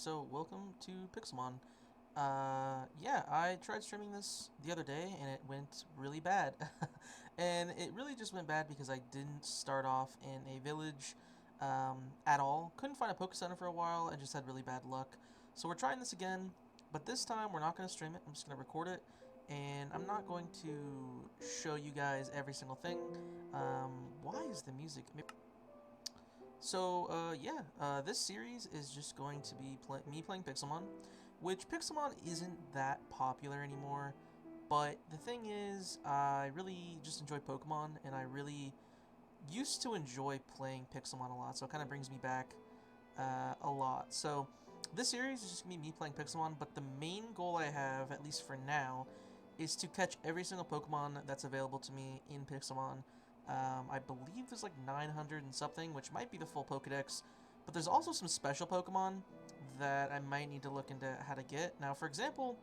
so welcome to Pixelmon. Yeah, I tried streaming this the other day and it went really bad. And it really just went bad because I didn't start off in a village at all. Couldn't find a Poke Center for a while and just had really bad luck. So we're trying this again, but this time we're not going to stream it. I'm just going to record it and I'm not going to show you guys every single thing. Why is the music... this series is just going to be me playing Pixelmon, which Pixelmon isn't that popular anymore, but the thing is, I really just enjoy Pokemon, and I really used to enjoy playing Pixelmon a lot, so it kind of brings me back a lot. So, this series is just going to be me playing Pixelmon, but the main goal I have, at least for now, is to catch every single Pokemon that's available to me in Pixelmon. I believe there's like 900 and something, which might be the full Pokedex, but there's also some special Pokemon that I might need to look into how to get. Now, for example,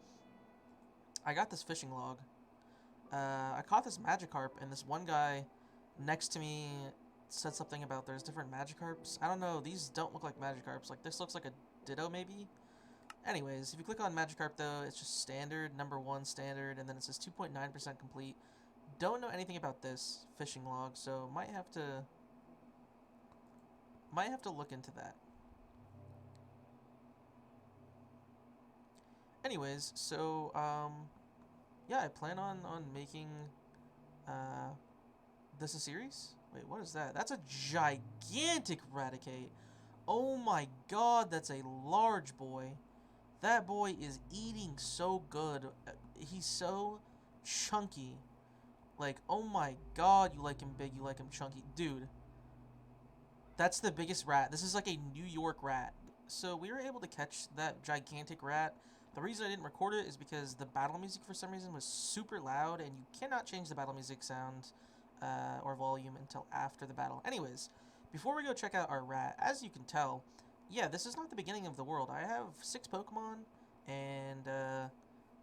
I got this fishing log. I caught this Magikarp, and this one guy next to me said something about there's different Magikarps. I don't know, these don't look like Magikarps. Like, this looks like a Ditto, maybe? Anyways, if you click on Magikarp, though, it's just standard, number 1 standard, and then it says 2.9% complete. Don't know anything about this fishing log, so might have to look into that. Anyways, so yeah, I plan on making uh this a series. Wait, what is that? That's a gigantic Raticate. Oh my god, that's a large boy. That boy is eating so good. He's so chunky. Like, oh my god, you like him big, you like him chunky. Dude, that's the biggest rat. This is like a New York rat. So we were able to catch that gigantic rat. The reason I didn't record it is because the battle music for some reason was super loud, and you cannot change the battle music sound or volume until after the battle. Anyways, before we go check out our rat, as you can tell, yeah, this is not the beginning of the world. I have 6 Pokemon and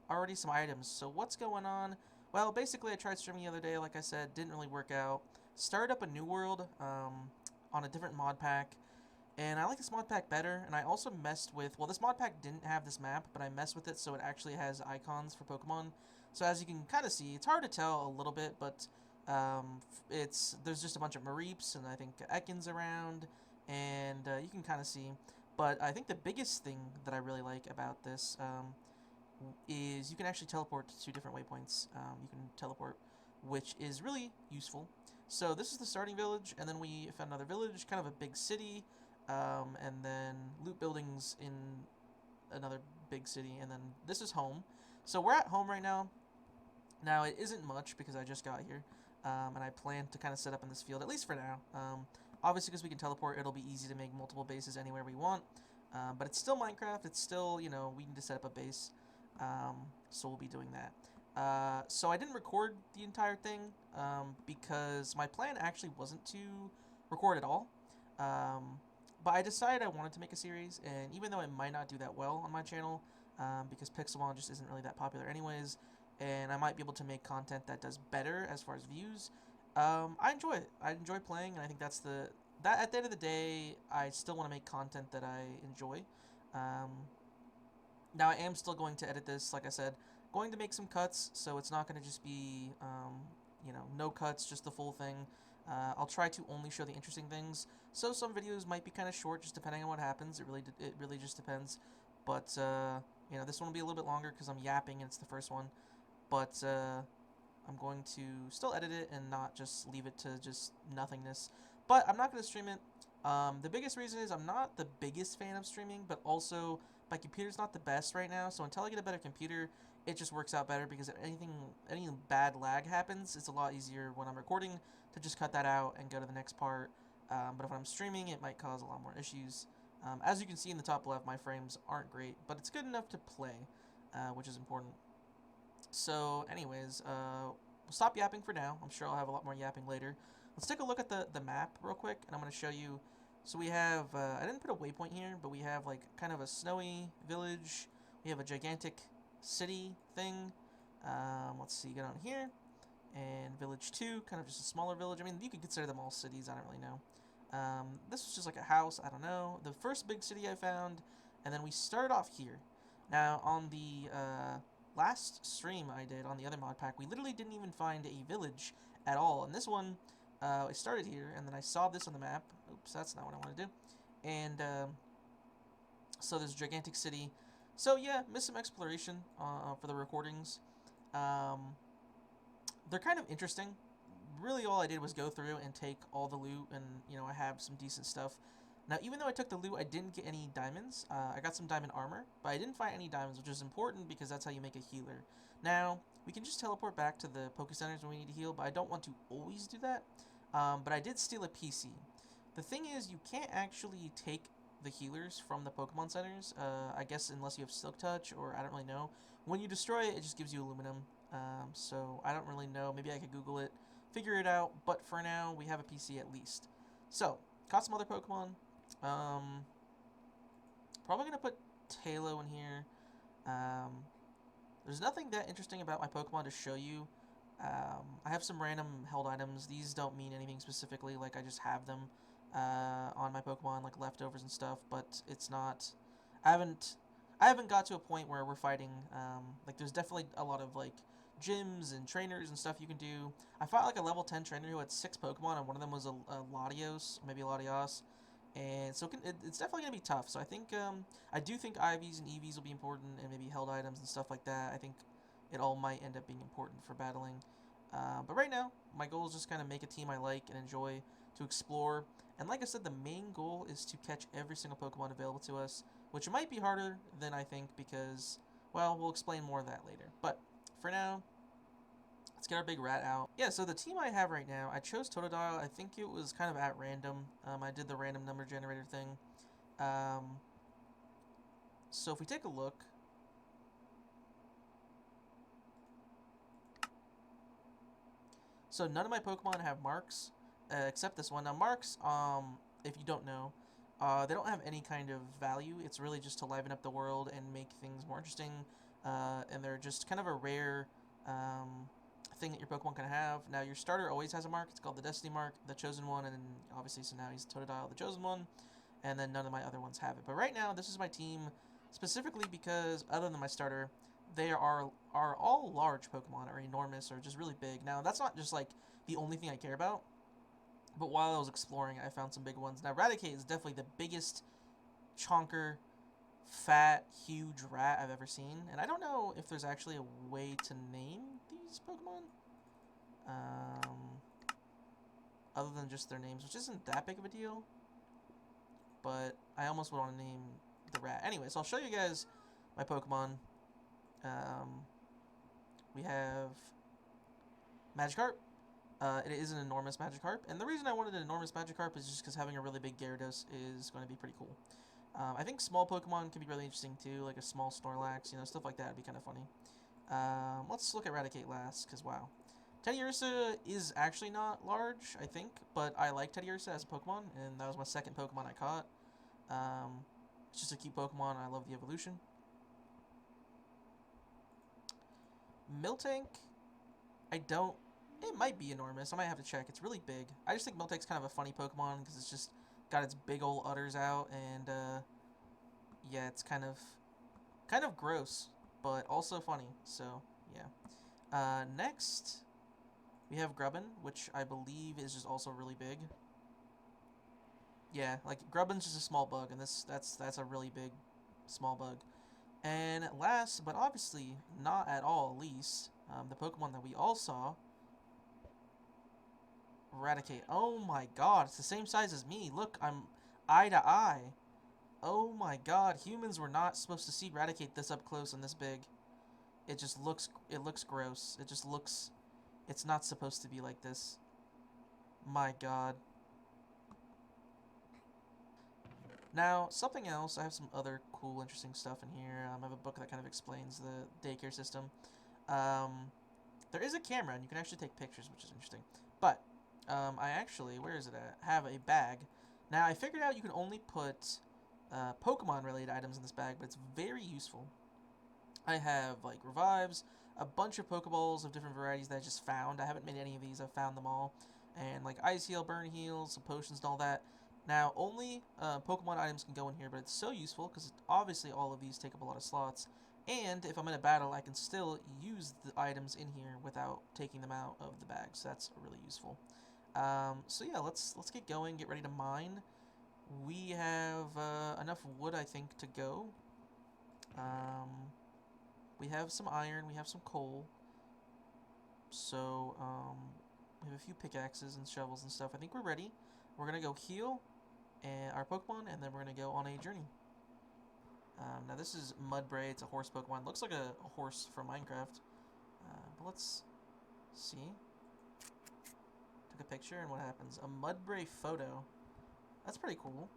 already some items. So what's going on? Well, basically I tried streaming the other day, like I said, didn't really work out. Started up a new world, on a different mod pack, and I like this mod pack better, and I also messed with, well, this mod pack didn't have this map, but I messed with it so it actually has icons for Pokemon. So as you can kind of see, it's hard to tell a little bit, but there's just a bunch of Mareeps, and I think Ekans around, and you can kind of see. But I think the biggest thing that I really like about this is you can actually teleport to 2 different waypoints. You can teleport, which is really useful. So this is the starting village, and then we found another village, kind of a big city, and then loot buildings in another big city, and then this is home. So we're at home right now. Now, it isn't much because I just got here, and I plan to kind of set up in this field, at least for now. Obviously, because we can teleport, it'll be easy to make multiple bases anywhere we want, but it's still Minecraft. It's still, we need to set up a base, so we'll be doing that. So I didn't record the entire thing because my plan actually wasn't to record at all. But I decided I wanted to make a series, and even though I might not do that well on my channel, because Pixelmon just isn't really that popular anyways, and I might be able to make content that does better as far as views, I enjoy it. I enjoy playing, and I think that at the end of the day, I still want to make content that I enjoy. Um, Now, I am still going to edit this, like I said, going to make some cuts, so it's not going to just be, no cuts, just the full thing. I'll try to only show the interesting things, so some videos might be kind of short, just depending on what happens. It really just depends. But, this one will be a little bit longer because I'm yapping and it's the first one. But, I'm going to still edit it and not just leave it to just nothingness. But I'm not going to stream it. The biggest reason is I'm not the biggest fan of streaming, but also my computer's not the best right now, so until I get a better computer, it just works out better because if any bad lag happens, it's a lot easier when I'm recording to just cut that out and go to the next part. But if I'm streaming, it might cause a lot more issues. As you can see in the top left, my frames aren't great, but it's good enough to play, which is important. So, anyways, we'll stop yapping for now. I'm sure I'll have a lot more yapping later. Let's take a look at the map real quick, and I'm going to show you. So we have, I didn't put a waypoint here, but we have like kind of a snowy village. We have a gigantic city thing. Let's see, go down here. And village 2, kind of just a smaller village. I mean, you could consider them all cities, I don't really know. This was just like a house, I don't know. The first big city I found And then we started off here. Now, on the last stream I did on the other mod pack, we literally didn't even find a village at all. And this one, I started here, and then I saw this on the map. Oops, that's not what I want to do. And so there's a gigantic city. So yeah, missed some exploration for the recordings. They're kind of interesting. Really, all I did was go through and take all the loot, and I have some decent stuff. Now, even though I took the loot, I didn't get any diamonds. I got some diamond armor, but I didn't find any diamonds, which is important because that's how you make a healer. Now, we can just teleport back to the Poke Centers when we need to heal, but I don't want to always do that. But I did steal a PC. The thing is, you can't actually take the healers from the Pokemon Centers, I guess unless you have Silk Touch, or I don't really know. When you destroy it, it just gives you aluminum, so I don't really know. Maybe I could Google it, figure it out, but for now, we have a PC at least. So, caught some other Pokemon. Probably going to put Talo in here. There's nothing that interesting about my Pokemon to show you. I have some random held items. These don't mean anything specifically, like I just have them on my Pokemon, like leftovers and stuff, but it's not... I haven't got to a point where we're fighting, like there's definitely a lot of like gyms and trainers and stuff you can do. I fought like a level 10 trainer who had 6 Pokemon, and one of them was a Latios, maybe a Latios. And so it's definitely going to be tough. So I think, I do think IVs and EVs will be important, and maybe held items and stuff like that. I think it all might end up being important for battling. But right now, my goal is just kind of make a team I like and enjoy, to explore. And like I said, the main goal is to catch every single Pokemon available to us, which might be harder than I think because, well, we'll explain more of that later. But for now, let's get our big rat out. Yeah, so the team I have right now, I chose Totodile. I think it was kind of at random. I did the random number generator thing. So if we take a look, so none of my Pokemon have marks, except this one. Now marks, if you don't know, they don't have any kind of value. It's really just to liven up the world and make things more interesting. And they're just kind of a rare thing that your Pokemon can have. Now, your starter always has a mark. It's called the Destiny Mark, the Chosen One, and then obviously, so now he's Totodile, the Chosen One, and then none of my other ones have it. But right now, this is my team, specifically because, other than my starter, they are all large Pokemon, or enormous, or just really big. Now, that's not just, like, the only thing I care about, but while I was exploring, I found some big ones. Now, Raticate is definitely the biggest chonker, fat, huge rat I've ever seen, and I don't know if there's actually a way to name these Pokemon, other than just their names, which isn't that big of a deal, but I almost would want to name the rat. Anyway, so I'll show you guys my Pokemon. We have Magikarp. It is an enormous Magikarp, and the reason I wanted an enormous Magikarp is just because having a really big Gyarados is going to be pretty cool. I think small Pokemon can be really interesting too, like a small Snorlax, stuff like that would be kind of funny. Let's look at Raticate last, because wow. Teddiursa is actually not large, I think, but I like Teddiursa as a Pokemon, and that was my second Pokemon I caught. It's just a cute Pokemon, and I love the evolution. Miltank, it might be enormous, I might have to check, it's really big. I just think Miltank's kind of a funny Pokemon, because it's just got its big old udders out, and, yeah, it's kind of gross, but also funny, so, yeah. Next, we have Grubbin, which I believe is just also really big. Yeah, like, Grubbin's just a small bug, and that's a really big, small bug. And last, but obviously not at all least, the Pokemon that we all saw, Raticate. Oh my god, it's the same size as me. Look, I'm eye to eye. Oh my god, humans were not supposed to see Raticate this up close and this big. It looks gross. It's not supposed to be like this. My god. Now, something else, I have some other cool, interesting stuff in here. I have a book that kind of explains the daycare system. There is a camera, and you can actually take pictures, which is interesting. But, I actually, where is it at? Have a bag. Now, I figured out you can only put Pokemon-related items in this bag, but it's very useful. I have, like, revives, a bunch of Pokeballs of different varieties that I just found. I haven't made any of these, I've found them all. And, like, Ice Heal, Burn Heal, some potions and all that. Now, only Pokemon items can go in here, but it's so useful because obviously all of these take up a lot of slots. And if I'm in a battle, I can still use the items in here without taking them out of the bag. So that's really useful. So yeah, let's get going. Get ready to mine. We have enough wood, I think, to go. We have some iron. We have some coal. So we have a few pickaxes and shovels and stuff. I think we're ready. We're gonna go heal and our Pokemon, and then we're gonna go on a journey. Now this is Mudbray. It's a horse Pokemon. Looks like a horse from Minecraft. But let's see. Took a picture, and what happens? A Mudbray photo. That's pretty cool.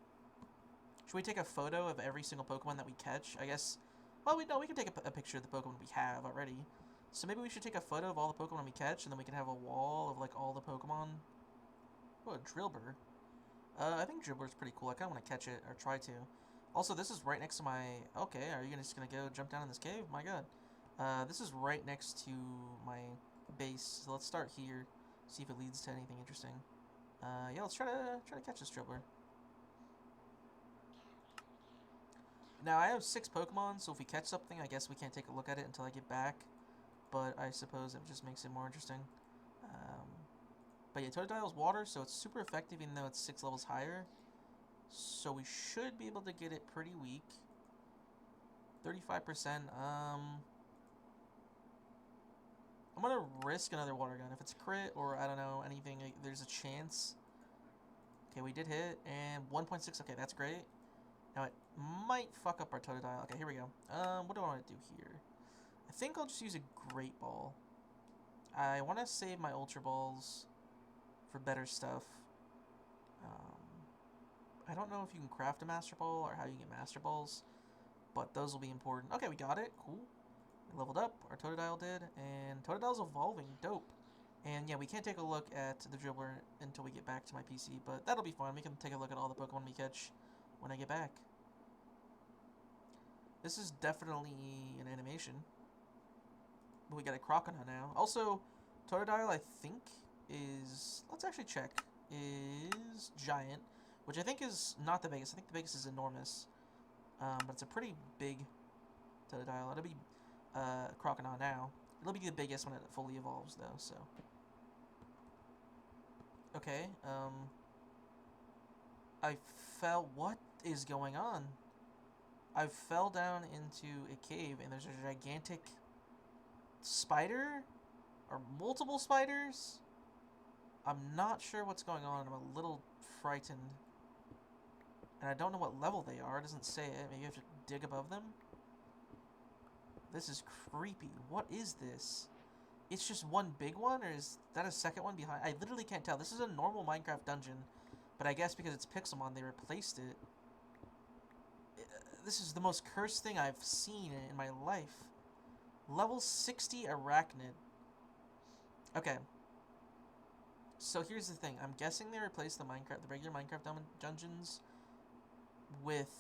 Should we take a photo of every single Pokemon that we catch? I guess. Well, we can take a picture of the Pokemon we have already. So maybe we should take a photo of all the Pokemon we catch, and then we can have a wall of like all the Pokemon. Oh, a Drillbur. I think Dribbler's pretty cool. I kind of want to catch it, or try to. Also, this is right next to my... Okay, are you just going to go jump down in this cave? My god. This is right next to my base, so let's start here. See if it leads to anything interesting. Yeah, let's try to catch this Dribbler. Now, I have 6 Pokemon, so if we catch something, I guess we can't take a look at it until I get back. But I suppose it just makes it more interesting. But yeah, Totodile's water, so it's super effective even though it's 6 levels higher. So we should be able to get it pretty weak. 35%. I'm going to risk another water gun. If it's crit or, I don't know, anything, there's a chance. Okay, we did hit, and 1.6. Okay, that's great. Now it might fuck up our Totodile. Okay, here we go. What do I want to do here? I think I'll just use a Great Ball. I want to save my Ultra Balls for better stuff. I don't know if you can craft a Master Ball or how you get Master Balls, but those will be important. Okay, we got it. Cool. We leveled up. Our Totodile did, and Totodile's evolving. Dope. And yeah, we can't take a look at the Dribbler until we get back to my PC, but that'll be fun. We can take a look at all the Pokemon we catch when I get back. This is definitely an animation. But we got a Crocodile now. Also, Totodile, I think, is... Let's actually check. Is giant, which I think is not the biggest. I think the biggest is enormous. But it's a pretty big Totodile. It'll be Crocodile now. It'll be the biggest when it fully evolves, though, so... Okay, I fell... What is going on? I fell down into a cave, and there's a gigantic spider? Or multiple spiders? I'm not sure what's going on. I'm a little frightened. And I don't know what level they are. It doesn't say it. Maybe you have to dig above them? This is creepy. What is this? It's just one big one, or is that a second one behind? I literally can't tell. This is a normal Minecraft dungeon, but I guess because it's Pixelmon, they replaced it. This is the most cursed thing I've seen in my life. Level 60 Arachnid. Okay. So here's the thing. I'm guessing they replaced the regular Minecraft dungeons with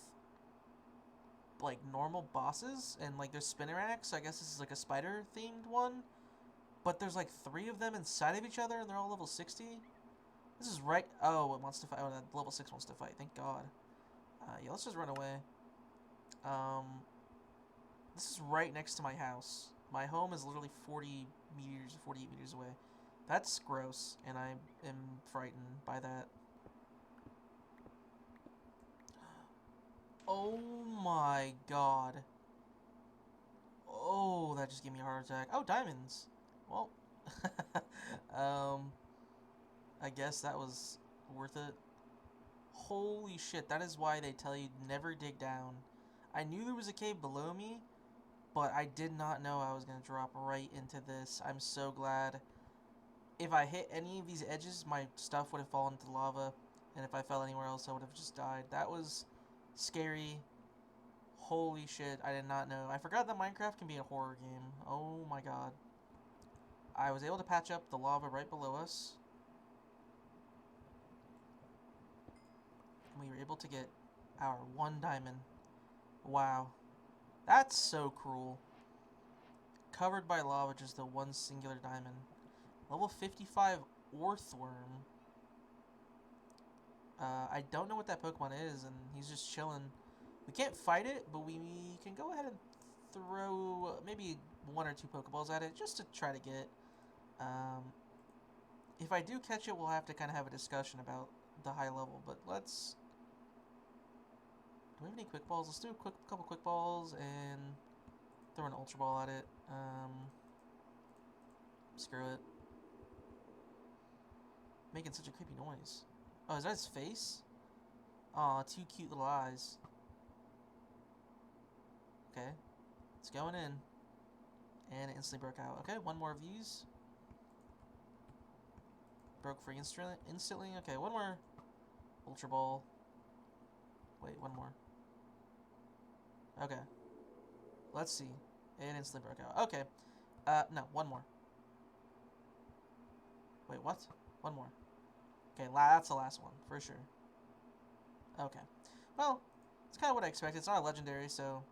like normal bosses, and like there's Spinnerack, so I guess this is like a spider themed one. But there's like 3 of them inside of each other, and they're all level 60. This is right... Oh, it wants to fight. Oh, that level 6 wants to fight. Thank God. Yeah, let's just run away. This is right next to my house. My home is literally 40 meters, 48 meters away. That's gross, and I am frightened by that. Oh my god. Oh, that just gave me a heart attack. Oh, diamonds. Well, I guess that was worth it. Holy shit, that is why they tell you never dig down. I knew there was a cave below me, but I did not know I was going to drop right into this. I'm so glad. If I hit any of these edges, my stuff would have fallen into lava, and if I fell anywhere else, I would have just died. That was scary. Holy shit, I did not know. I forgot that Minecraft can be a horror game. Oh my god. I was able to patch up the lava right below us. We were able to get our 1 diamond. Wow. That's so cruel. Covered by lava, just the 1 singular diamond. Level 55 Orthworm. I don't know what that Pokemon is, and he's just chilling. We can't fight it, but we can go ahead and throw maybe 1 or 2 Pokeballs at it just to try to get. Um, if I do catch it, we'll have to kind of have a discussion about the high level. But let's. Do we have any Quick Balls? Let's do a couple Quick Balls and throw an Ultra Ball at it. Screw it. Making such a creepy noise. Oh, is that his face? Aw, 2 cute little eyes. Okay. It's going in. And it instantly broke out. Okay, 1 more of these. Broke free instantly. Okay, 1 more Ultra Ball. Wait, 1 more. Okay. Let's see. It instantly broke out. Okay. No, 1 more. Wait, what? 1 more. Okay, that's the last one, for sure. Okay. Well, it's kind of what I expected. It's not a legendary, so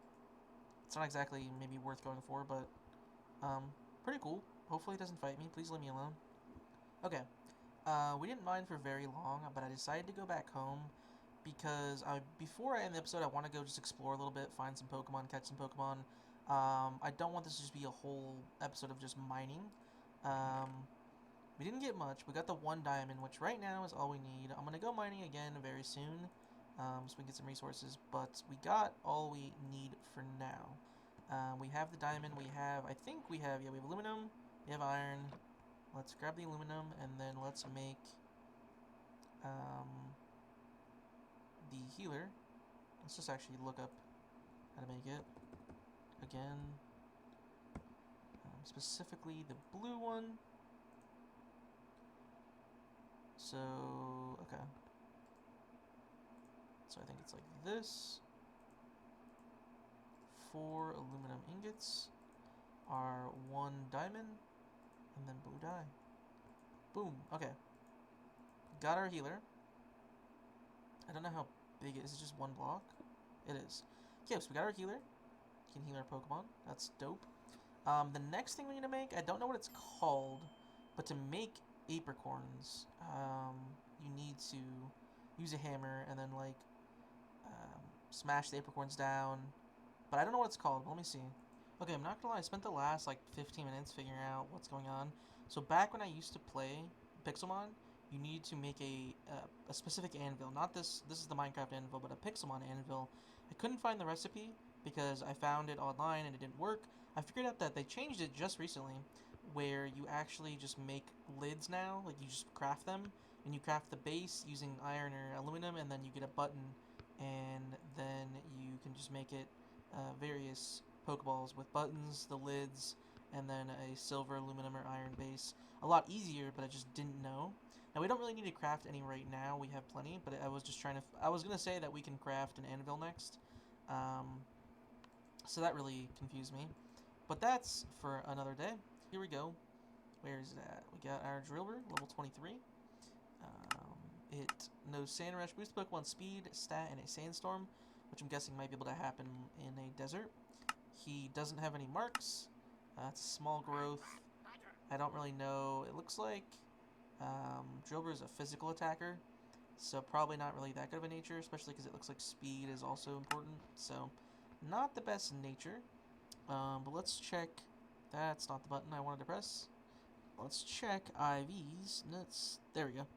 it's not exactly maybe worth going for, but pretty cool. Hopefully it doesn't fight me. Please leave me alone. Okay. We didn't mine for very long, but I decided to go back home because before I end the episode, I want to go just explore a little bit, find some Pokemon, catch some Pokemon. I don't want this to just be a whole episode of just mining. We didn't get much. We got the 1 diamond, which right now is all we need. I'm going to go mining again very soon, so we can get some resources, but we got all we need for now. We have the diamond, we have aluminum, we have iron. Let's grab the aluminum, and then let's make the healer. Let's just actually look up how to make it. Again, specifically the blue one. So, okay. So I think it's like this. 4 aluminum ingots are 1 diamond, and then blue dye. Boom. Okay. Got our healer. I don't know how big it is. Is it just 1 block? It is. Okay, so we got our healer. Can heal our Pokemon. That's dope. The next thing we need to make, I don't know what it's called, but to make apricorns, you need to use a hammer and then like smash the apricorns down. But I don't know what it's called. Let me see. Okay, I'm not gonna lie. I spent the last like 15 minutes figuring out what's going on. So back when I used to play Pixelmon, you need to make a specific anvil. Not this. This is the Minecraft anvil, but a Pixelmon anvil. I couldn't find the recipe because I found it online and it didn't work. I figured out that they changed it just recently, where you actually just make lids now. Like you just craft them, and you craft the base using iron or aluminum, and then you get a button, and then you can just make it various Pokeballs with buttons, the lids, and then a silver, aluminum, or iron base. A lot easier, but I just didn't know. Now we don't really need to craft any right now. We have plenty, but I was just trying to. I was gonna say that we can craft an anvil next, so that really confused me. But that's for another day. Here we go. Where is that? We got our Drillbur, level 23. It knows Sand Rush, boost Pokemon speed, stat, and a Sandstorm, which I'm guessing might be able to happen in a desert. He doesn't have any marks. It's a small growth. I don't really know. It looks like Drillbur is a physical attacker, so probably not really that good of a nature, especially because it looks like speed is also important. So not the best in nature. But let's check. That's not the button I wanted to press. Let's check IVs. There we go.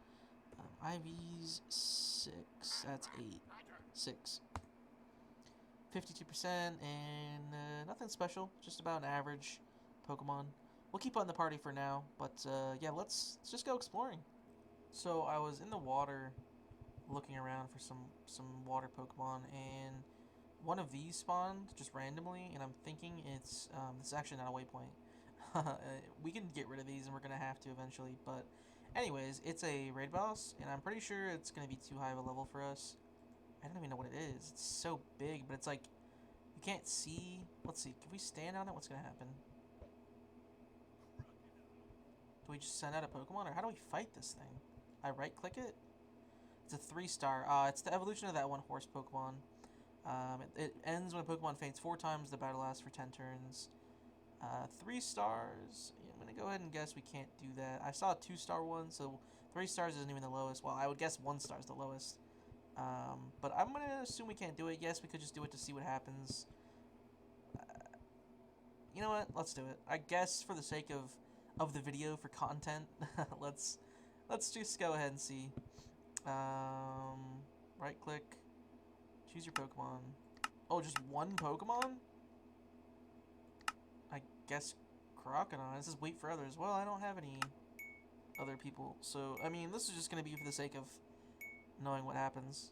IVs 6. That's 8. 6. 52%, and nothing special. Just about an average Pokemon. We'll keep on the party for now, but yeah, let's just go exploring. So I was in the water looking around for some water Pokemon, and one of these spawned just randomly, and I'm thinking it's actually not a waypoint. We can get rid of these, and we're gonna have to eventually. But anyways, it's a raid boss, and I'm pretty sure it's gonna be too high of a level for us. I don't even know what it is. It's so big, but it's like you can't see. Let's see. Can we stand on it? What's gonna happen? Do we just send out a Pokemon, or how do we fight this thing? I right-click it. It's a 3-star. It's the evolution of that one horse Pokemon. It ends when a Pokemon faints 4 times. The battle lasts for 10 turns. 3 stars. Yeah, I'm gonna go ahead and guess we can't do that. I saw a 2-star one, so 3 stars isn't even the lowest. Well, I would guess 1 star is the lowest. But I'm gonna assume we can't do it. Yes, we could just do it to see what happens. You know what? Let's do it. I guess for the sake of the video, for content, let's just go ahead and see. Right click, choose your Pokemon. Oh, just one Pokemon? I guess Crocodile. It says wait for others. Well, I don't have any other people, so I mean, this is just gonna be for the sake of knowing what happens.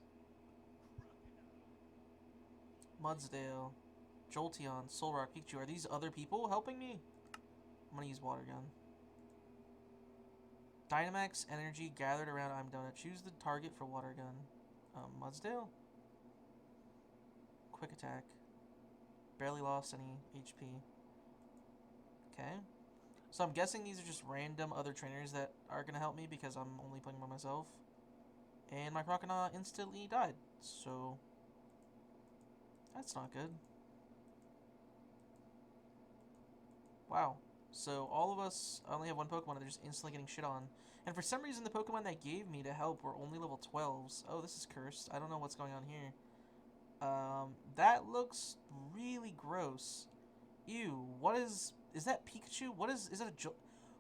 Mudsdale, Jolteon, Solrock, Pikachu. Are these other people helping me? I'm gonna use Water Gun. Dynamax energy gathered around I'm Donut. Choose the target for Water Gun. Mudsdale? Quick attack. Barely lost any HP. Okay. So I'm guessing these are just random other trainers that are going to help me because I'm only playing by myself. And my Crocodile instantly died. So that's not good. Wow. So all of us only have one Pokemon and they're just instantly getting shit on. And for some reason the Pokemon that gave me to help were only level 12s. Oh, this is cursed. I don't know what's going on here. That looks really gross. Ew, what is that Pikachu? Is that a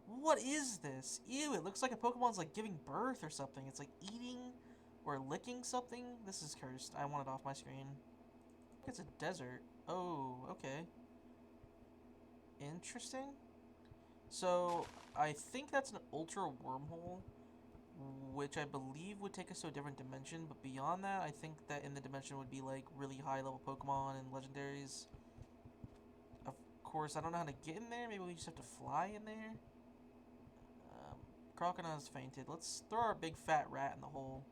what is this? Ew, it looks like a Pokemon's like giving birth or something. It's like eating or licking something. This is cursed. I want it off my screen. It's a desert. Oh, okay. Interesting. So, I think that's an ultra wormhole, which I believe would take us to a different dimension, but beyond that, I think that in the dimension would be like really high level Pokemon and legendaries. Of course, I don't know how to get in there. Maybe we just have to fly in there. Crocodile's fainted. Let's throw our big fat rat in the hole.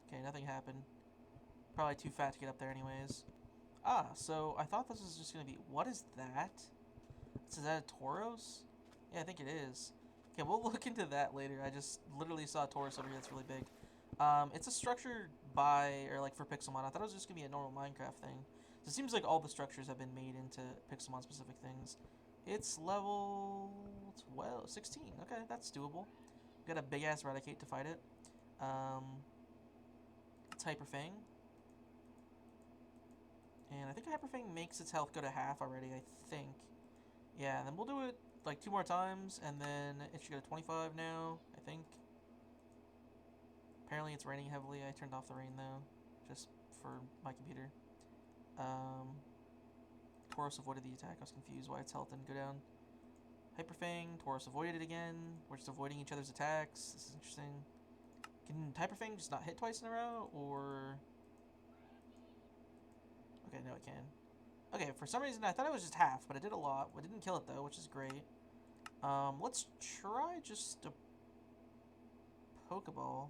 Okay, nothing happened. Probably too fat to get up there anyways. Ah, so I thought this was just going to be... What is that? Is that a Tauros? Yeah, I think it is. Okay, we'll look into that later. I just literally saw a Tauros over here that's really big. It's a structure by... Or like for Pixelmon. I thought it was just going to be a normal Minecraft thing. So it seems like all the structures have been made into Pixelmon specific things. It's level 12, 16. Okay, that's doable. Got a big ass Raticate to fight it. It's Hyper Fang. And I think Hyper Fang makes its health go to half already, I think. Yeah, and then we'll do it like 2 more times, and then it should go to 25 now, I think. Apparently it's raining heavily. I turned off the rain though, just for my computer. Tauros avoided the attack. I was confused why its health didn't go down. Hyper Fang, Tauros avoided it again. We're just avoiding each other's attacks. This is interesting. Can Hyper Fang just not hit twice in a row, or... Okay, no it can. Okay, for some reason I thought it was just half, but it did a lot. It didn't kill it though, which is great. Let's try just a Pokeball,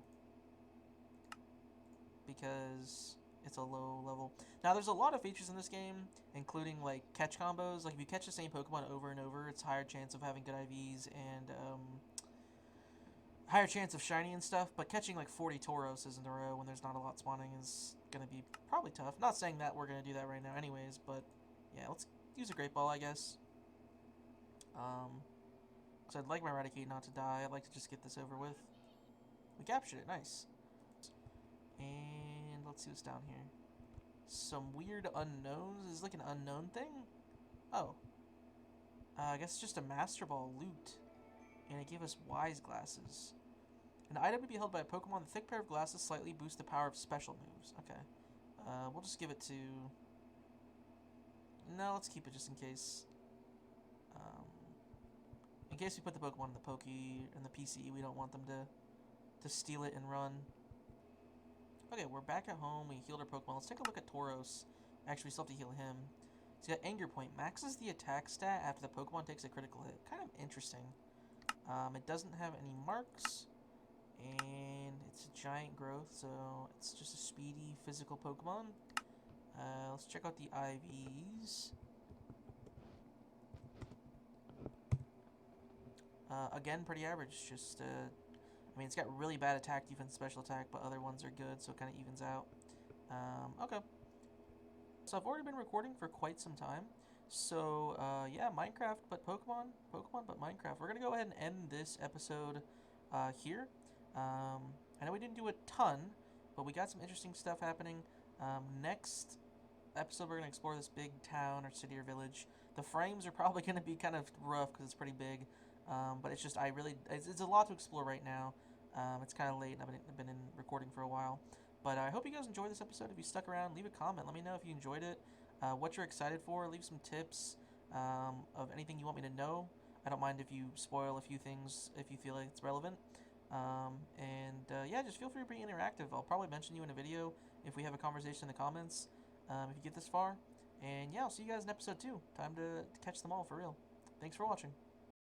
because it's a low level. Now there's a lot of features in this game, including like catch combos. Like if you catch the same Pokemon over and over, it's higher chance of having good IVs and higher chance of shiny and stuff. But catching like 40 Tauroses in a row when there's not a lot spawning is gonna be probably tough. Not saying that we're gonna do that right now anyways, but yeah, let's use a Great Ball, I guess. So I'd like my Raticate not to die. I'd like to just get this over with. We captured it, nice. And let's see what's down here. Some weird unknowns. Is this like an unknown thing? Oh. I guess it's just a Master Ball loot. And it gave us Wise Glasses. An item to be held by a Pokemon. The thick pair of glasses slightly boost the power of special moves. Okay. We'll just give it to... No, let's keep it just in case. In case we put the Pokemon in the PC, we don't want them to steal it and run. Okay, we're back at home. We healed our Pokemon. Let's take a look at Tauros. Actually, we still have to heal him. He's got Anger Point. Maxes the attack stat after the Pokemon takes a critical hit. Kind of interesting. It doesn't have any marks. And it's a giant growth, so it's just a speedy physical Pokemon. Let's check out the IVs. Again, pretty average. Just, I mean, it's got really bad attack, defense, special attack, but other ones are good, so it kind of evens out. Okay. So I've already been recording for quite some time. So, yeah, Minecraft, but Pokemon. Pokemon, but Minecraft. We're going to go ahead and end this episode here. I I know we didn't do a ton, but we got some interesting stuff happening. Next episode, we're going to explore this big town or city or village. The frames are probably going to be kind of rough because it's pretty big, but it's just it's a lot to explore right now. It's kind of late, and I've been in recording for a while. But I hope you guys enjoyed this episode. If you stuck around, leave a comment. Let me know if you enjoyed it, what you're excited for. Leave some tips of anything you want me to know. I don't mind if you spoil a few things if you feel like it's relevant. Yeah, just feel free to be interactive. I'll probably mention you in a video if we have a conversation in the comments, if you get this far. And yeah, I'll see you guys in episode 2. Time to catch them all for real. Thanks for watching.